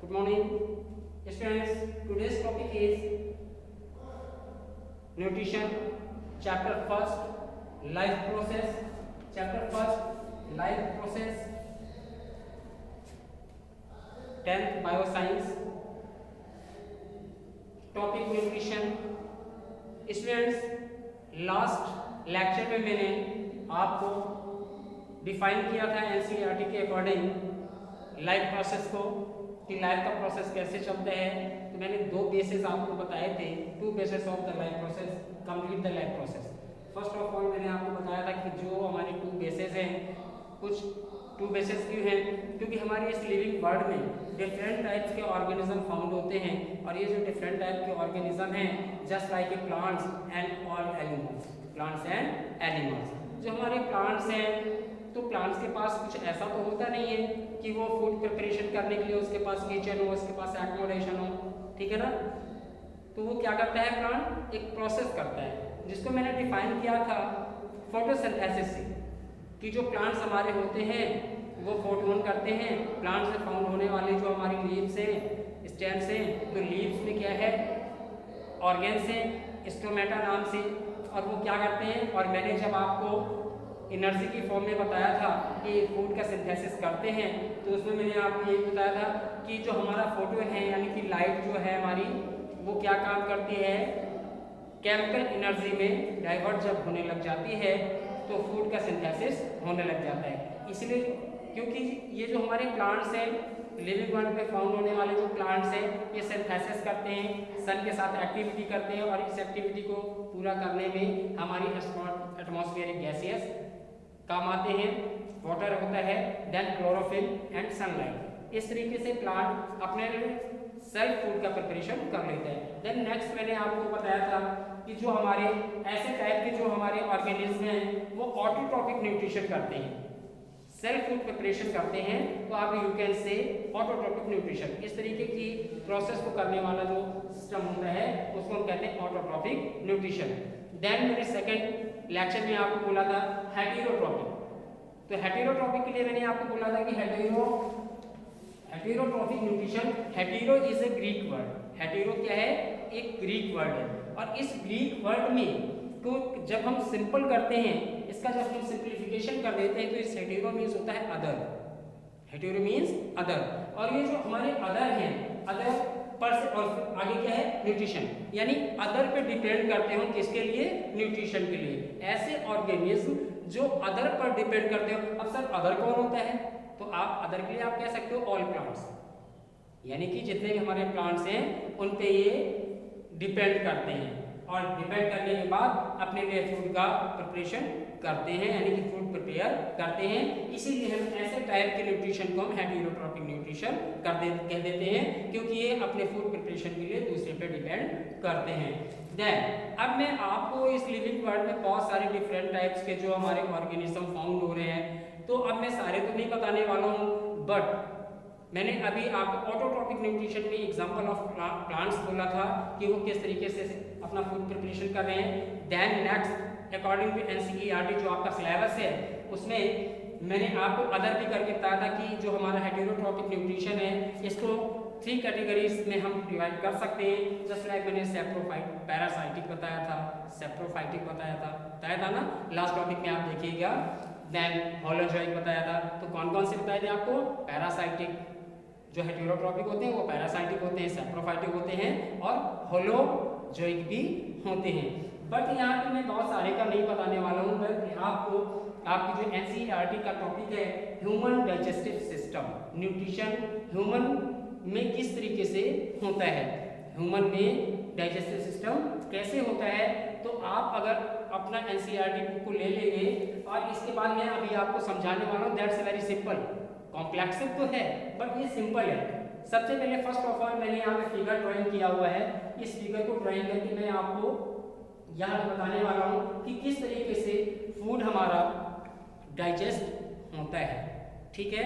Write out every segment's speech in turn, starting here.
Good morning, students. Today's topic is nutrition. Chapter first, life process. Chapter first, life process. 10th bioscience. Topic nutrition. Students, last lecture में मैंने आपको define किया था NCERT के according life process को, कि life का process कैसे चलता है। तो मैंने दो बेसिस आपको बताए थे, two basis of the life process, complete the life process. First of all मैंने आपको बताया था कि जो हमारे टू बेसिस हैं, कुछ टू बेसिस क्यों हैं, क्योंकि हमारे इस लिविंग वर्ल्ड में डिफरेंट टाइप्स के ऑर्गेनिज्म फाउंड होते हैं, और ये जो डिफरेंट टाइप के ऑर्गेनिज्म हैं just like a plants and all animals, plants and animals. जो हमारे प्लांट्स हैं, तो प्लांट्स के पास कुछ ऐसा तो होता नहीं है कि वो फूड प्रिपरेशन करने के लिए उसके पास किचन हो, उसके पास एकोमोडेशन हो, ठीक है ना। तो वो क्या करता है, प्लांट एक प्रोसेस करता है जिसको मैंने डिफाइन किया था फोटोसिंथेसिस से, कि जो प्लांट्स हमारे होते हैं वो फोटोन करते हैं। प्लांट्स से फाउंड होने वाले जो हमारी लीव्स हैं, स्टेम्स हैं, तो लीव्स में क्या है, ऑर्गेन्स हैं, स्टोमेटा नाम से, और वो क्या करते हैं। और मैंने जब आपको एनर्जी की फॉर्म में बताया था कि फूड का सिंथेसिस करते हैं, तो उसमें मैंने आपको ये बताया था कि जो हमारा फोटोन है यानी कि लाइट जो है हमारी, वो क्या काम करती है, केमिकल एनर्जी में डाइवर्ट जब होने लग जाती है तो फूड का सिंथेसिस होने लग जाता है। इसलिए क्योंकि ये जो हमारे प्लांट्स हैं, लिविंग वर्ल्ड में फाउंड होने वाले जो प्लांट्स हैं, ये सिंथेसिस करते हैं, सन के साथ एक्टिविटी करते हैं, और इस एक्टिविटी को पूरा करने में हमारी एटमॉस्फेरिक गैसेस काम आते हैं। वाटर होता है, देन क्लोरोफिल एंड सनलाइट। इस तरीके से प्लांट अपने सेल्फ फूड का प्रिपरेशन कर लेते हैं। देन नेक्स्ट मैंने आपको बताया था कि जो हमारे ऐसे टाइप के जो हमारे ऑर्गेनिज्म हैं वो ऑटोट्रॉपिक न्यूट्रिशन करते हैं, सेल्फ फूड प्रिपरेशन करते हैं, तो आप you can say autotrophic nutrition. इस तरीके की प्रोसेस को करने वाला जो सिस्टम होता है उसको हम कहते हैं ऑटोट्रॉपिक न्यूट्रिशन। देन मेरे सेकंड लेक्चर में आपको बोला था हेटेरोट्रॉपिक। तो हेटेरोट्रॉपिक के लिए मैंने आपको बोला था कि heterotrophic nutrition, hetero is a Greek word. Hetero क्या है, एक ग्रीक वर्ड है, और इस ग्रीक वर्ड में तो जब हम सिंपल करते हैं, इसका जब हम सिंप्लीफिकेशन कर देते हैं, तो इस हेटेरो मीन्स होता है अदर। हेटेरो मीन्स अदर, और ये जो हमारे अदर हैं, अदर पर से और आगे क्या है, न्यूट्रिशन, यानी अदर पे डिपेंड करते हो, किसके लिए, न्यूट्रिशन के लिए। ऐसे ऑर्गेनिज्म जो अदर पर डिपेंड करते हो। अब सर अदर कौन होता है, तो आप अदर के लिए आप कह सकते हो ऑल प्लांट्स, यानी कि जितने भी हमारे प्लांट्स हैं उन पे ये डिपेंड करते हैं, और डिपेंड करने के बाद अपने लिए फूड का प्रिपरेशन करते हैं, यानी कि फूड प्रिपेयर करते हैं। इसीलिए हम ऐसे टाइप के न्यूट्रिशन को हम हेटेरोट्रॉपिक न्यूट्रिशन कह देते हैं, क्योंकि ये अपने फूड प्रिपरेशन के लिए दूसरे पे डिपेंड करते हैं। देन अब मैं आपको इस लिविंग वर्ल्ड में बहुत सारे डिफरेंट टाइप्स के जो हमारे ऑर्गेनिज्म फाउंड हो रहे हैं, तो अब मैं सारे तो नहीं बताने वाला हूँ, बट मैंने अभी आपको ऑटोट्रॉपिक न्यूट्रिशन में एग्जांपल ऑफ प्लांट्स बोला था कि वो किस तरीके से अपना फूड प्रिपरेशन कर रहे हैं। Then next according to NCERT जो आपका सिलेबस है, उसमें मैंने आपको अदर भी करके बताया था कि जो हमारा हेटेरोट्रॉपिक न्यूट्रिशन है इसको 3 कैटेगरीज में हम डिवाइड कर सकते हैं। जस्ट लाइक मैंने सेप्रोफाइट पैरासाइटिक बताया था, सेप्रोफाइटिक बताया था ना लास्ट टॉपिक में, आप देखिएगा। देन होलोजोइक बताया था। तो कौन कौन से बताए थे आपको, पैरासाइटिक जो हेटेरोट्रॉपिक होते हैं वो पैरासाइटिक होते हैं, सेप्रोफाइटिक होते हैं, और होलोजोइक भी होते हैं। बट यहाँ पे मैं बहुत सारे का नहीं बताने वाला हूँ, बल्कि आपको आपकी जो एनसीईआरटी का टॉपिक है human digestive system, nutrition human में किस तरीके से होता है, ह्यूमन में डाइजेस्टिव सिस्टम कैसे होता है। तो आप अगर अपना एनसीईआरटी बुक को ले लेंगे, और इसके बाद मैं अभी आपको समझाने वाला हूँ, दैट्स वेरी सिंपल। कॉम्प्लेक्स तो है बट ये सिंपल है। सबसे पहले फर्स्ट ऑफ ऑल मैंने यहाँ पे फिगर ड्राइंग किया हुआ है, इस फिगर को ड्राइंग करके मैं आपको यहाँ बताने वाला हूँ कि किस तरीके से फूड हमारा डाइजेस्ट होता है, ठीक है।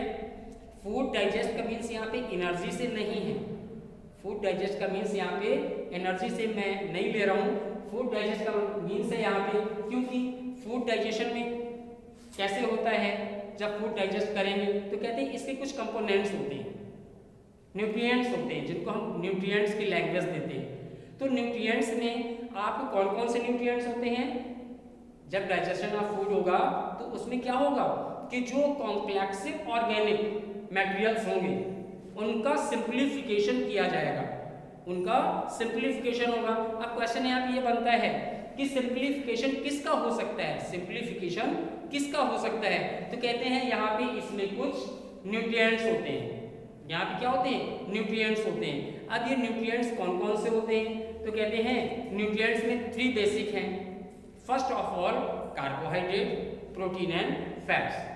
फूड डाइजेस्ट का मीन्स यहाँ पे एनर्जी से नहीं है, फूड डाइजेस्ट का मीन्स यहाँ पे एनर्जी से मैं नहीं ले रहा हूँ। फूड डाइजेस्ट का मीन्स है यहाँ पे, क्योंकि फूड डाइजेशन में कैसे होता है, जब फूड डाइजेस्ट करेंगे तो कहते हैं इसके कुछ कंपोनेंट्स होते हैं, न्यूट्रिएंट्स होते हैं जिनको हम न्यूट्रिएंट्स की लैंग्वेज देते हैं। तो न्यूट्रिएंट्स में आपको कौन कौन से न्यूट्रिएंट्स होते हैं? जब डाइजेशन ऑफ फूड होगा तो उसमें क्या होगा कि जो कॉम्प्लेक्सिव ऑर्गेनिक मटेरियल्स होंगे उनका सिंप्लीफिकेशन किया जाएगा, उनका सिंप्लीफिकेशन होगा। अब क्वेश्चन यहाँ पे ये बनता है कि सिंप्लीफिकेशन किसका हो सकता है? सिंप्लीफिकेशन किसका हो सकता है? तो कहते हैं यहाँ पे इसमें कुछ न्यूट्रिएंट्स होते हैं। यहाँ पे क्या होते हैं? न्यूट्रिएंट्स होते हैं। अब ये न्यूट्रिएंट्स कौन कौन से होते हैं? तो कहते हैं न्यूट्रिएंट्स में 3 बेसिक हैं। First of all carbohydrate, protein and fats.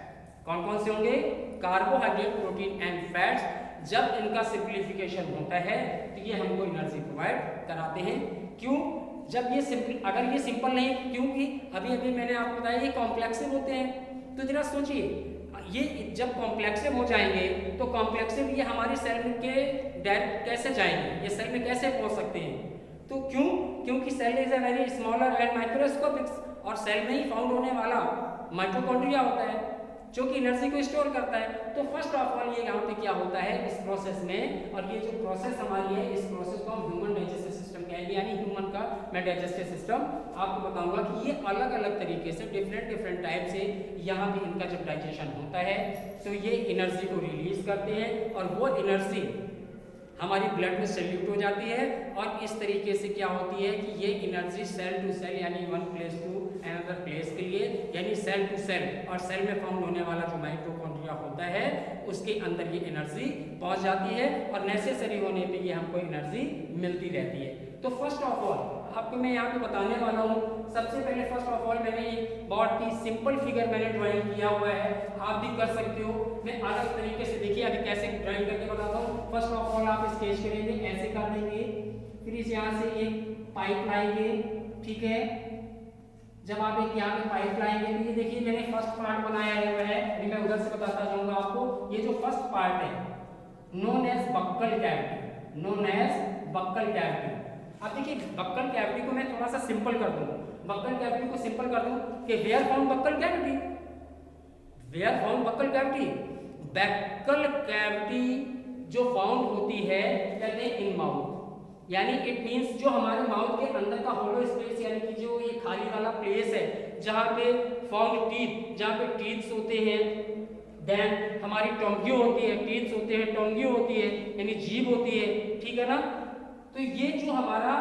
कौन कौन से होंगे? Carbohydrate, protein and fats. जब इनका सिंप्लीफिकेशन होता है तो ये हमको एनर्जी प्रोवाइड कराते हैं। क्यों? जब ये सिंपल, अगर ये सिंपल नहीं, क्योंकि अभी अभी मैंने आपको बताया ये कॉम्प्लेक्सिव होते हैं। तो जरा सोचिए, ये जब कॉम्प्लेक्सिव हो जाएंगे तो कॉम्प्लेक्सिव ये हमारी सेल के डायरेक्ट कैसे जाएंगे, ये सेल में कैसे पहुंच सकते हैं? तो क्यों? क्योंकि cell is a very smaller and microscopic, और सेल में ही फाउंड होने वाला माइटोकॉन्ड्रिया होता है जो कि एनर्जी को स्टोर करता है। तो फर्स्ट ऑफ ऑल ये यहाँ पे क्या होता है इस प्रोसेस में, और ये जो प्रोसेस हमारी है इस प्रोसेस को हम ह्यूमन डाइजेस्टिव सिस्टम कहेंगे, यानी ह्यूमन का मैं डाइजेस्टिव सिस्टम आपको बताऊंगा कि ये अलग अलग तरीके से डिफरेंट टाइप से यहाँ पे इनका जब डाइजेशन होता है तो ये एनर्जी को रिलीज करते हैं, और वो एनर्जी हमारी ब्लड में सल्यूट हो जाती है। और इस तरीके से क्या होती है कि ये एनर्जी सेल टू सेल यानी one place to another place के लिए, यानी सेल टू सेल, और सेल में फाउंड होने वाला जो माइटोकॉन्ड्रिया होता है उसके अंदर ये एनर्जी पहुंच जाती है, और नेसेसरी होने पे ये हमको एनर्जी मिलती रहती है। तो फर्स्ट ऑफ ऑल आपको मैं यहाँ पे बताने वाला हूँ। सबसे पहले फर्स्ट ऑफ ऑल मैंने बहुत ही सिंपल फिगर मैंने ड्राइंग किया हुआ है, आप भी कर सकते हो। मैं अलग तरीके से देखिए अभी कैसे ड्राइंग करके बताता हूँ। फर्स्ट ऑफ ऑल आप स्केच करेंगे, ऐसे कर देंगे, फिर इस यहाँ से एक पाइप लाएंगे, ठीक है। जब आप एक यहाँ पे पाइप लाएंगे तो ये देखिए मैंने फर्स्ट पार्ट बनाया हुआ है, अभी मैं उधर से बताता जाऊंगा आपको। ये जो फर्स्ट पार्ट है known as buccal cavity, known as buccal cavity. अब देखिए बक्कल कैविटी को मैं थोड़ा सा सिंपल कर दूं, बक्कल कैविटी को सिंपल कर दूं कि where found buccal cavity, where found buccal cavity, buccal cavity जो फाउंड होती है कहते हैं इन माउथ, यानी इट मींस जो हमारे माउथ के अंदर का होलो स्पेस, यानी कि जो ये खाली वाला प्लेस है जहाँ पे फाउंड टीथ, जहाँ पे टीथ्स होते हैं, देन हमारी टोंगी होती है, टीथ्स होते हैं, टोंगी होती है यानी जीभ होती है, ठीक है ना। तो ये जो हमारा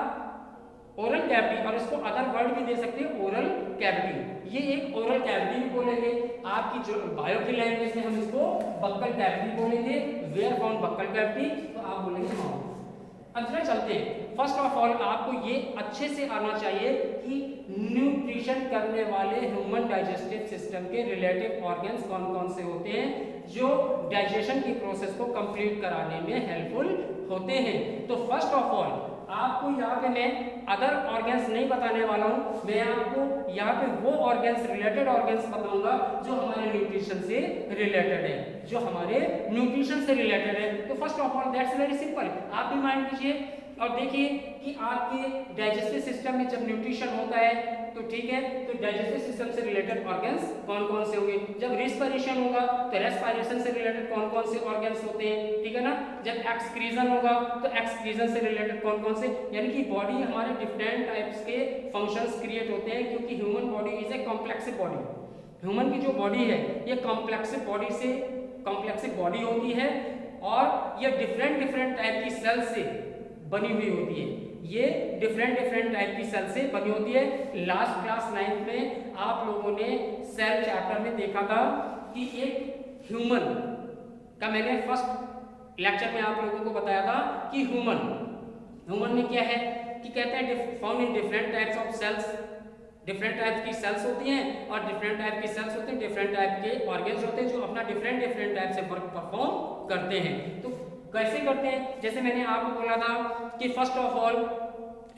ओरल कैविटी, और इसको अदर वर्ड भी दे सकते हैं ओरल कैविटी, ये एक ओरल कैविटी भी बोलेंगे। आपकी जो बायो की लैंग्वेज में हम इसको बक्कल कैविटी बोलेंगे, वेयर फाउंड बक्कल कैविटी, तो आप बोलेंगे माउथ। अब जरा चलते हैं। फर्स्ट ऑफ ऑल आपको ये अच्छे से आना चाहिए कि न्यूट्रिशन करने वाले ह्यूमन डाइजेस्टिव सिस्टम के रिलेटिव ऑर्गन्स कौन कौन से होते हैं जो डाइजेशन की प्रोसेस को कंप्लीट कराने में हेल्पफुल होते हैं। तो फर्स्ट ऑफ ऑल आपको यहाँ पे मैं अदर ऑर्गन्स नहीं बताने वाला हूँ, मैं आपको यहाँ पे वो ऑर्गन्स, रिलेटेड ऑर्गन्स बताऊंगा जो हमारे न्यूट्रिशन से रिलेटेड है, जो हमारे न्यूट्रिशन से रिलेटेड है। तो first of all that's very simple, आप भी माइंड कीजिए और देखिए कि आपके डाइजेस्टिव सिस्टम में जब न्यूट्रिशन होता है तो ठीक है, तो डाइजेस्टिव सिस्टम से रिलेटेड ऑर्गन्स कौन कौन से होंगे। जब रेस्पिरेशन होगा तो रेस्पिरेशन से रिलेटेड कौन कौन से ऑर्गन्स होते हैं, ठीक है ना। जब एक्सक्रीजन होगा तो एक्सक्रीजन से रिलेटेड कौन कौन से, यानी कि बॉडी हमारे डिफरेंट टाइप्स के फंक्शंस क्रिएट होते हैं, क्योंकि human body is a complexive body. Human की जो बॉडी है ये कॉम्प्लेक्सिव बॉडी होती है, और ये डिफरेंट टाइप की सेल से बनी हुई होती है, ये डिफरेंट टाइप की सेल से बनी होती है। लास्ट क्लास 9th में आप लोगों ने सेल चैप्टर में देखा था कि एक ह्यूमन का मैंने फर्स्ट लेक्चर में आप लोगों को बताया था कि ह्यूमन में क्या है कि कहते हैं found in different types of cells, different type की सेल्स होती हैं और डिफरेंट टाइप की सेल्स होते हैं, डिफरेंट टाइप के ऑर्गन्स होते हैं जो अपना डिफरेंट टाइप से वर्क परफॉर्म करते हैं। तो कैसे करते हैं, जैसे मैंने आपको बोला था कि first of all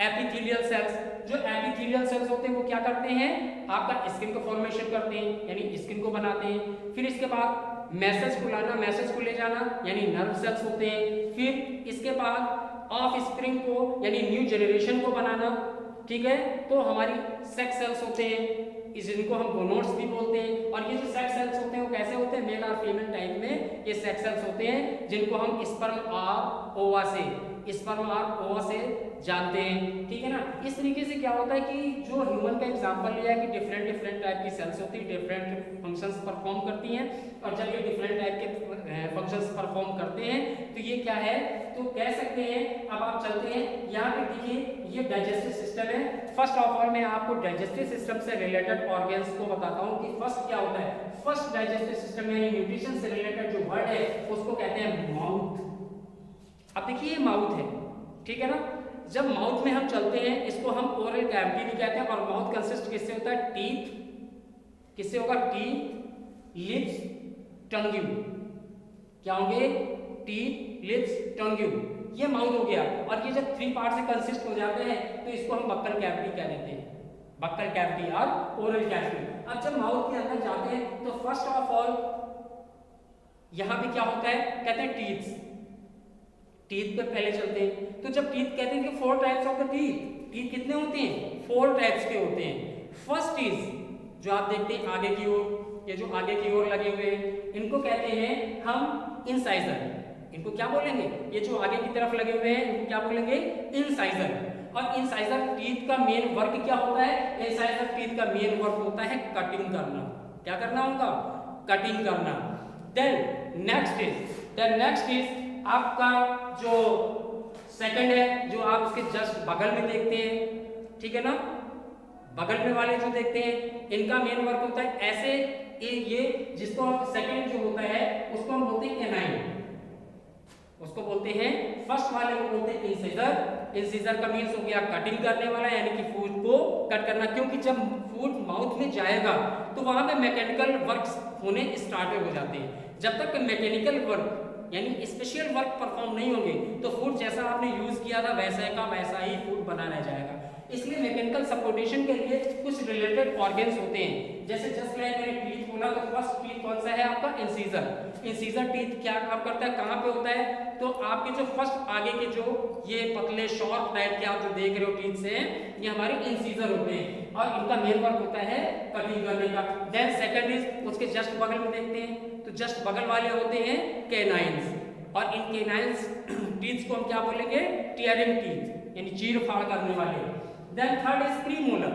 epithelial cells, जो एपिथेलियल सेल्स होते हैं वो क्या करते हैं, आपका स्किन को फॉर्मेशन करते हैं यानी स्किन को बनाते हैं। फिर इसके बाद मैसेज को लाना, मैसेज को ले जाना यानी नर्व सेल्स होते हैं। फिर इसके बाद ऑफ स्प्रिंग को यानी न्यू जनरेशन को बनाना, ठीक है, तो हमारी सेक्स सेल्स होते हैं, जिनको हम गोनोड्स भी बोलते हैं। और ये जो सेक्स सेल्स होते हैं वो कैसे होते होते हैं, मेल और फीमेल टाइप में ये सेक्स सेल्स होते हैं जिनको हम स्पर्म और ओवा से जानते हैं, ठीक है ना। इस तरीके से क्या होता है कि जो ह्यूमन का एग्जांपल लिया है कि डिफरेंट टाइप की सेल्स होती है, डिफरेंट फंक्शंस परफॉर्म करती हैं, और जब ये डिफरेंट टाइप के फंक्शंस परफॉर्म करते हैं तो ये क्या है, तो कह सकते हैं। अब आप चलते हैं यहाँ पे, देखिए ये डाइजेस्टिव सिस्टम है। फर्स्ट ऑफ ऑल मैं आपको डाइजेस्टिव सिस्टम से रिलेटेड ऑर्गन्स को बताता हूँ कि फर्स्ट क्या होता है। फर्स्ट डाइजेस्टिव सिस्टम यानी न्यूट्रिशन से रिलेटेड जो वर्ड है उसको कहते हैं माउथ। अब देखिए ये माउथ है, ठीक है ना। जब माउथ में हम चलते हैं इसको हम ओरल कैविटी भी कहते हैं, और माउथ कंसिस्ट किससे होता है, टीथ, किससे होगा, टीथ, लिप्स, टंग्यू, क्या होंगे, टीथ, लिप्स, टंग्यू, ये माउथ हो गया। और ये जब 3 पार्ट से कंसिस्ट हो जाते हैं तो इसको हम बक्कल कैविटी कह देते हैं, बक्कल कैविटी और ओरल कैविटी। अब जब माउथ के अंदर जाते हैं तो फर्स्ट ऑफ ऑल यहां पे क्या होता है, कहते हैं टीथ। टीथ पे पहले चलते हैं, तो जब टीथ कहते हैं कि 4 types of the teeth, teeth कितने होते हैं, 4 टाइप्स के होते हैं। फर्स्ट इज जो आप देखते हैं आगे की ओर, ये जो आगे की ओर लगे हुए हैं इनको कहते हैं हम इंसाइजर। इनको क्या बोलेंगे, ये जो आगे की तरफ लगे हुए हैं इनको क्या बोलेंगे, इंसाइजर। और इंसाइजर टीथ का मेन वर्क क्या होता है, इंसाइजर टीथ का मेन वर्क होता है कटिंग करना। क्या करना होगा, कटिंग करना। देन नेक्स्ट इज आपका जो सेकंड है, जो आप उसके जस्ट बगल में देखते हैं, ठीक है ना, बगल में वाले जो देखते हैं इनका मेन वर्क होता है ऐसे, ये जिसको सेकंड जो होता है उसको हम बोलते हैं एनाइन, उसको बोलते हैं, फर्स्ट वाले को बोलते हैं इंसिजर। इंसिजर का मीन्स हो गया कटिंग करने वाला, यानी कि फूड को कट करना, क्योंकि जब फूड माउथ में जाएगा तो वहां पे मैकेनिकल वर्क्स होने स्टार्ट हो जाते हैं। जब तक मैकेनिकल वर्क यानी स्पेशल वर्क परफॉर्म नहीं होंगे तो फूड जैसा आपने यूज किया था वैसा का वैसा ही फूड बना रह जाएगा। इसलिए मैकेनिकल सपोर्टेशन के लिए कुछ रिलेटेड ऑर्गन्स होते हैं, जैसे जस्ट लाइक मैंने टीथ बोला तो फर्स्ट टीथ कौन सा है आपका, इंसिजर। इंसिजर टीथ क्या काम करता है, कहाँ पे होता है, तो आपके जो फर्स्ट आगे के जो ये पतले शॉर्ट टाइप के आप जो देख रहे हो टीथ से, ये हमारे इंसिजर होते हैं और इनका मेन वर्क होता है कटिंग करने का। देन सेकंड इज उसके जस्ट बगल में देखते हैं, तो जस्ट बगल वाले होते हैं कैनाइंस, और इन कैनाइंस टीथ को हम क्या बोलेंगे, टीयरिंग टीथ, यानी चीर फाड़ करने वाले। Then third is premolar.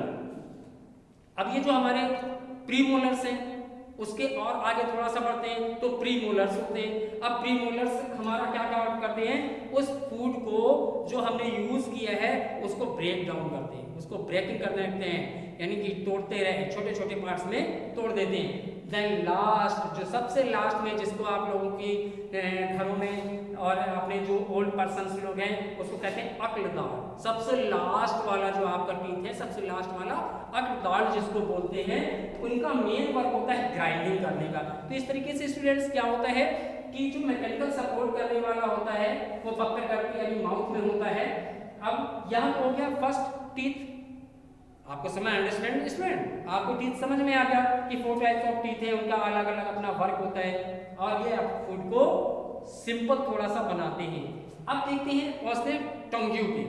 अब ये जो हमारे प्रीमोलर्स हैं उसके और आगे थोड़ा सा बढ़ते हैं तो प्रीमोलर्स होते हैं। अब प्रीमोलर्स हमारा क्या काम करते हैं, उस फूड को जो हमने यूज किया है उसको ब्रेक डाउन करते हैं, उसको ब्रेकिंग करने लगते हैं, यानी कि तोड़ते रहे, छोटे छोटे पार्ट्स में तोड़ देते हैं। देन लास्ट, जो सबसे लास्ट में जिसको आप लोगों की घरों में और अपने जो ओल्ड पर्सन्स लोग हैं उसको कहते हैं अक्लदाड़। सबसे लास्ट वाला जो आपका टीथ है, सबसे लास्ट वाला अक्लदाड़ जिसको बोलते हैं, उनका मेन वर्क होता है ग्राइंडिंग करने का। तो इस तरीके से स्टूडेंट्स क्या होता है कि जो मैकेनिकल सपोर्ट करने वाला होता है वो बक्कल करके यानी माउथ में होता है। अब यहाँ हो गया फर्स्ट टीथ, आपको समझ अंडरस्टैंड स्टूडेंट, आपको टीथ समझ में आ गया कि 4 टाइप्स ऑफ टीथ है, उनका अलग अलग अपना वर्क होता है और ये आप फूड को सिंपल थोड़ा सा बनाते हैं। अब देखते हैं कौन टंग्यू पे।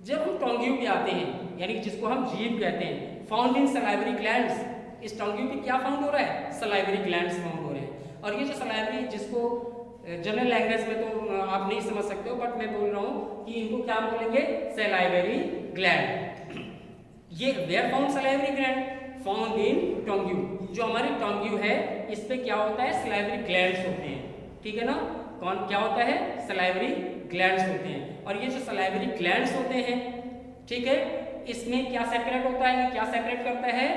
जब हम टंग्यू पे आते हैं यानी जिसको हम जीभ कहते हैं, फाउंड इन सलाइवरी ग्लैंड्स। इस टंग्यू पे क्या फाउंड हो रहा है, सलाइवरी ग्लैंड्स फाउंड हो रहे हैं। और ये जो सलाइवरी, जिसको जनरल लैंग्वेज में तो आप नहीं समझ सकते हो बट मैं बोल रहा हूँ कि इनको क्या बोलेंगे, सलाइवरी ग्लैंड। ये were found salivary gland, found in tongue. जो हमारी टंग्यू है इस पे क्या होता है, सलाइवरी ग्लैंड्स होते हैं, ठीक है ना। कौन क्या होता है, सलाइवरी ग्लैंड्स होते हैं। और ये जो सलाइवरी ग्लैंड्स होते हैं, ठीक है, इसमें क्या सेक्रेट होता है, क्या सेक्रेट करता है,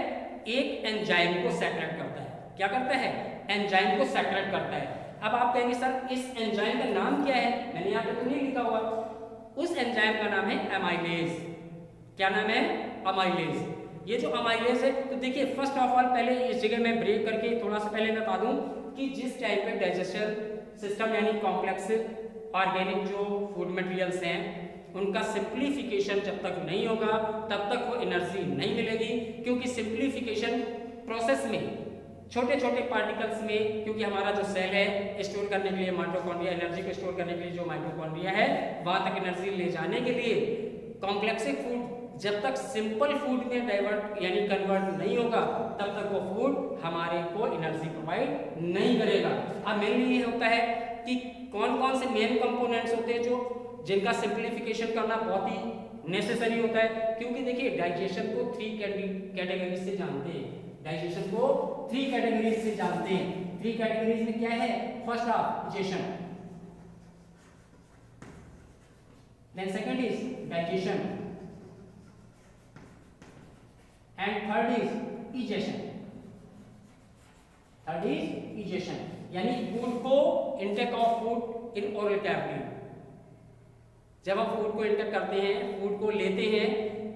एक एंजाइम को सेक्रेट करता है। क्या करता है, एंजाइम को सेक्रेट करता है। अब आप कहेंगे सर इस एंजाइम का नाम क्या है, मैंने यहाँ पे तो नहीं लिखा हुआ। उस एंजाइम का नाम है अमाइलेज। क्या नाम है, अमाइलेज। ये जो अमाइलेज है, तो देखिए फर्स्ट ऑफ ऑल पहले इस जगह मैं ब्रेक करके थोड़ा सा पहले बता दूं कि जिस टाइप के डाइजेशन सिस्टम यानी कॉम्प्लेक्स ऑर्गेनिक जो फूड मटेरियल्स हैं उनका सिंप्लीफिकेशन जब तक नहीं होगा तब तक वो एनर्जी नहीं मिलेगी। क्योंकि सिंप्लीफिकेशन प्रोसेस में छोटे छोटे पार्टिकल्स में, क्योंकि हमारा जो सेल है स्टोर करने के लिए माइटोकॉन्ड्रिया, एनर्जी को स्टोर करने के लिए जो माइटोकॉन्ड्रिया है वहां तक एनर्जी ले जाने के लिए कॉम्प्लेक्स फूड जब तक सिंपल फूड में डाइवर्ट यानी कन्वर्ट नहीं होगा तब तक वो फूड हमारे को एनर्जी प्रोवाइड नहीं करेगा। अब मेनली ये होता है कि कौन कौन से मेन कंपोनेंट्स होते हैं जो जिनका सिंप्लीफिकेशन करना बहुत ही नेसेसरी होता है, क्योंकि देखिए डाइजेशन को 3 कैटेगरीज से जानते हैं। डाइजेशन को 3 कैटेगरीज से जानते हैं। 3 कैटेगरीज में क्या है? First of digestion, then second is digestion and third is egestion. Third is egestion यानी फूड को intake of food in oral cavity. जब हम फूड को इंटेक करते हैं, फूड को लेते हैं,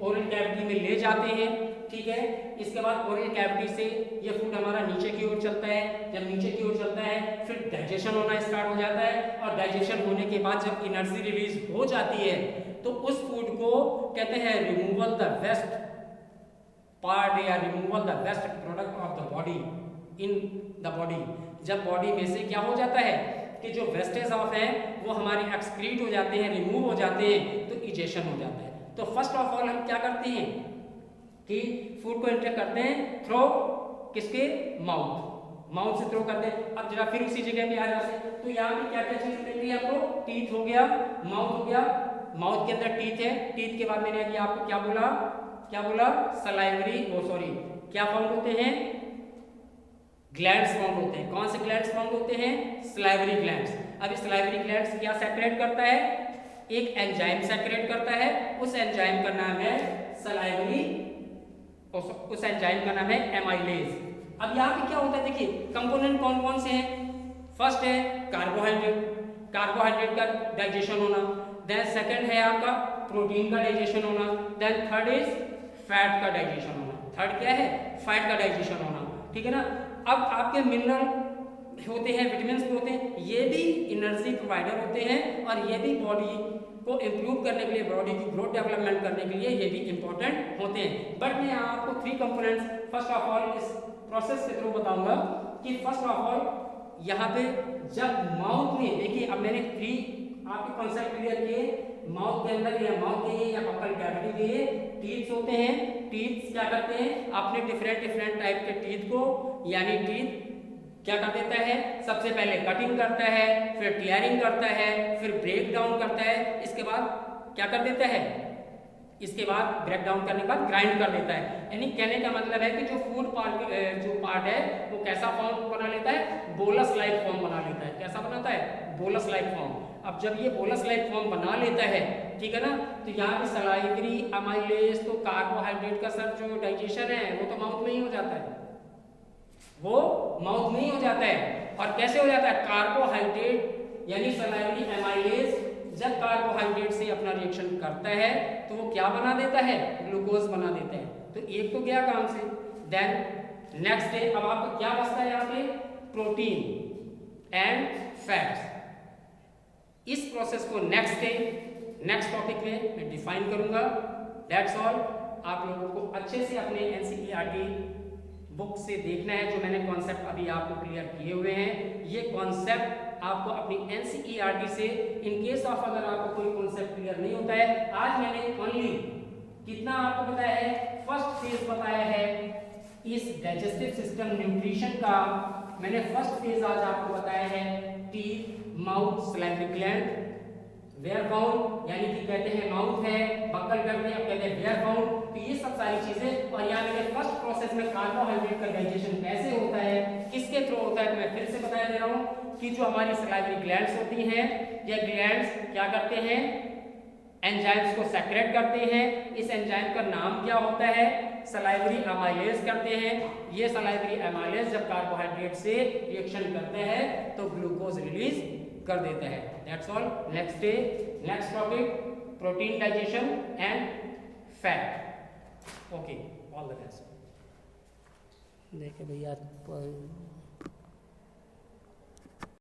ओरल कैविटी में ले जाते हैं, ठीक है। इसके बाद ओरल कैविटी से ये फूड हमारा नीचे की ओर चलता है। जब नीचे की ओर चलता है फिर डाइजेशन होना स्टार्ट हो जाता है, और डाइजेशन होने के बाद जब एनर्जी रिलीज हो जाती है तो उस फूड को कहते हैं रिमूवल द वेस्ट पार्ट या removal the waste product of the body in the body. जब बॉडी में से क्या हो जाता है कि जो वेस्टेज ऑफ है वो हमारे एक्सक्रीट हो जाते हैं, रिमूव हो जाते हैं, तो इजेशन हो जाता है। तो फर्स्ट ऑफ ऑल हम क्या करते हैं कि फूड को इंटेक करते हैं थ्रो किसके? माउथ से थ्रो करते हैं। अब जरा फिर उसी जगह पे आ जाते हैं, तो यहाँ पे क्या क्या चीज मिल रही है आपको? टीथ हो गया, माउथ हो गया, माउथ के अंदर टीथ है, टीथ के बाद मैंने अभी आपको क्या बोला? सलाइवरी क्या फाउंड होते हैं? ग्लैंड्स फाउंड होते हैं। कौन से ग्लैंड्स फाउंड होते हैं? Salivary glands. अब इस सलाइवरी ग्लैंड्स क्या सेपरेट करता है? एक एंजाइम सेपरेट करता है, उस एंजाइम का नाम है सलाइवरी, उस एंजाइम का नाम है एमाइलेज। अब यहाँ पे क्या होता है देखिए, कंपोनेंट कौन कौन से हैं? फर्स्ट है कार्बोहाइड्रेट का डाइजेशन होना, देन सेकंड है आपका प्रोटीन का डाइजेशन होना, देन थर्ड इज फैट का डाइजेशन होना। थर्ड क्या है? फैट का डाइजेशन होना, ठीक है ना। अब आपके मिनरल होते हैं, विटामिन्स होते हैं, ये भी एनर्जी प्रोवाइडर होते हैं, और ये भी बॉडी को इम्प्रूव करने के लिए, बॉडी की ग्रोथ डेवलपमेंट करने के लिए ये भी इंपॉर्टेंट होते हैं। बट मैं यहाँ आपको 3 कंपोनेंट्स फर्स्ट ऑफ ऑल इस प्रोसेस के थ्रू बताऊंगा कि फर्स्ट ऑफ ऑल यहाँ पे जब माउथ में देखिए, अब मैंने 3 आपके कॉन्सेप्ट क्लियर किए। माउथ के अंदर या माउथ के या बक्कल कैविटी के टीथ होते हैं। टीथ क्या करते हैं? अपने डिफरेंट टाइप के टीथ को, यानी टीथ क्या कर देता है? सबसे पहले कटिंग करता है, फिर टीयरिंग करता है, फिर ब्रेक डाउन करता है, इसके बाद क्या कर देता है? इसके बाद ब्रेक डाउन करने के बाद ग्राइंड कर देता है। यानी कहने का मतलब है कि जो फूड पार्ट है वो कैसा फॉर्म बना लेता है? बोलस लाइक फॉर्म बना लेता है। कैसा बनाता है? Bolus like form. अब जब ये बोलस लाइक फॉर्म बना लेता है, ठीक है ना, तो यहाँ पे सलाइवरी अमाइलेज, तो कार्बोहाइड्रेट का सर जो डाइजेशन है वो तो माउथ में ही हो जाता है, वो माउथ में ही हो जाता है। और कैसे हो जाता है? कार्बोहाइड्रेट यानी सलाइवरी अमाइलेज जब कार्बोहाइड्रेट से अपना रिएक्शन करता है तो वो क्या बना देता है? ग्लूकोज बना देता है। तो एक तो गया काम से। देन नेक्स्ट डे अब आपको क्या बचता है यहाँ पे? Protein and fats. इस प्रोसेस को नेक्स्ट टॉपिक में मैं डिफाइन करूंगा। That's all. आप लोगों को अच्छे से अपने एनसीईआरटी बुक से देखना है, जो मैंने कॉन्सेप्ट अभी आपको क्लियर किए हुए हैं। ये कॉन्सेप्ट आपको अपनी एनसीईआरटी से, इन केस ऑफ अगर आपको कोई कॉन्सेप्ट क्लियर नहीं होता है, आज मैंने ओनली कितना आपको बताया है? फर्स्ट फेज बताया है इस डाइजेस्टिव सिस्टम न्यूट्रिशन का। मैंने फर्स्ट फेज आज आपको बताया है teeth, mouth, salivary gland, where found, यानी कि कहते हैं माउथ है, बक्कल करते हैं, अब कहते हैं वेयर फाउंड। तो ये सब सारी चीजें, और यहाँ मैंने फर्स्ट प्रोसेस में कार्बोहाइड्रेट का डाइजेशन कैसे होता है, किसके थ्रू होता है, तो मैं फिर से बता दे रहा हूँ कि जो हमारी सलाइवरी ग्लैंड्स होती हैं, ये ग्लैंड्स क्या करते हैं? एंजाइम्स को सेक्रेट करते हैं। इस एंजाइम का नाम क्या होता है? सलाइवरी अमाइलेज करते हैं। ये सलाइवरी अमाइलेज जब कार्बोहाइड्रेट से रिएक्शन करते हैं तो ग्लूकोज रिलीज कर देता है। That's all. Next day next topic protein digestion and fat. Okay, all the best. देखिए भैया